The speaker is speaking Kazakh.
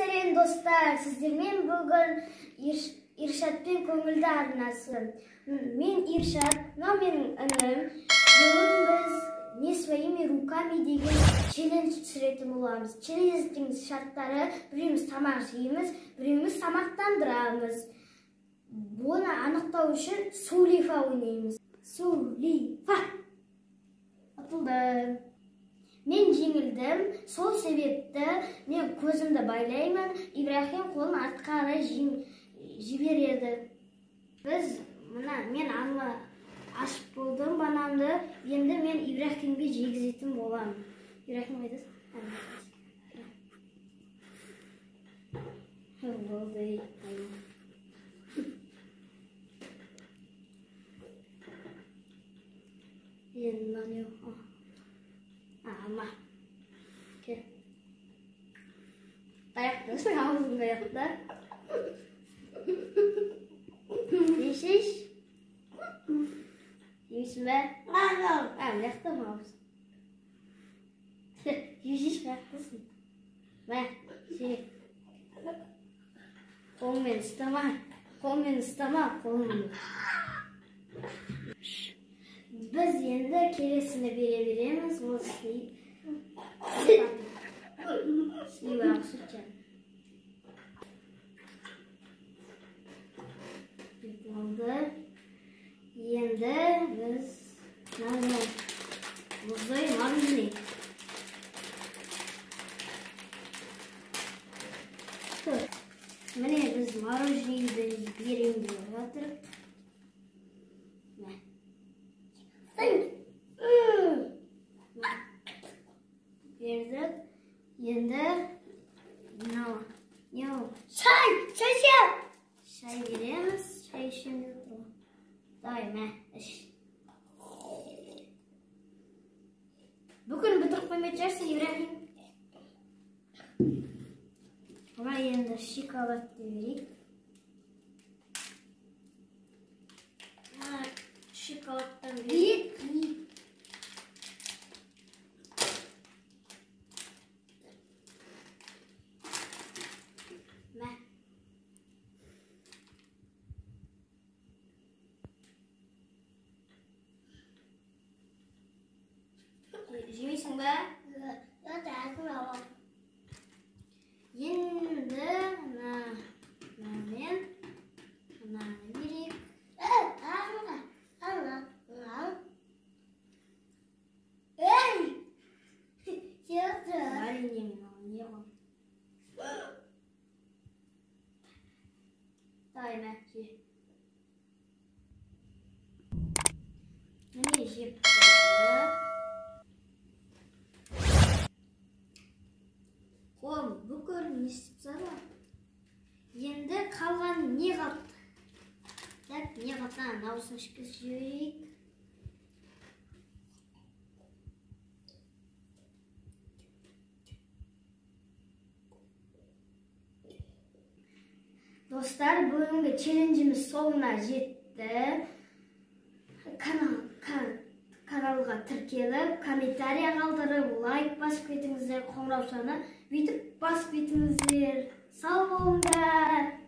сәлем достар, сіздермен бүгін Иршатпен көңілді арнасы. Мен Иршат, мынау менің інім. Бүгін біз «Не своими руками» деген челлендж түсіретін боламыз. Челлендждің шарттары: біреуміз тамақ жейміз, біреуміз тамақтандырамыз. Бұны анықтау үшін сулифа ойнаймыз. Сулифа. Атылды. Мен жеңілдім, сол себепті мен көзімді байлаймын, Ибрахим қолын артқа қарай жібереді. Мен алма ашып болдым бананды, енді мен Ибрахимге жегізетін боламын. Ибрахим қайдасың? Болды. Енді мынау. Алма. Кел. Аяқтың аузыңға аяқта. Нешеш? Емесің бә? Аяқтың аузың. Жешеш аяқтысың. Бә, жек. Қолмен ұстама. Қолмен ұстама. Қолмен. Біз енді келесіні бере береміз. Ол слив. Слива ақсытчан. Болды. Енді біз мұздай мороженый. Міне біз мороженейді берем деп жатырмыз. Бердік. Енді шай береміз. Шай ішеміз отырмыз. Давай, мә, іш. Бүгін бітіріп қоймай жарсың, Ибрахим. Бұға енді шоколадты берейік. Шоколадтан берейік. Жемейсің бә? Енді мынаны берейік. Әрине мен оны не қойм. Давай, мә, же. Міне жеп қойды. Қолым бүкіл не істіп сала. Енді қалған не қалды? Так, не қалды? Наусын ішкіз жіберейік. Достар, бүгінгі челленджіміз соңына жетті. Каналға тіркеліп, комментария қалдырып, лайк басып кетіңіздер, қоңыраушаны бүйтіп басып кетіңіздер. Сау болыңдар.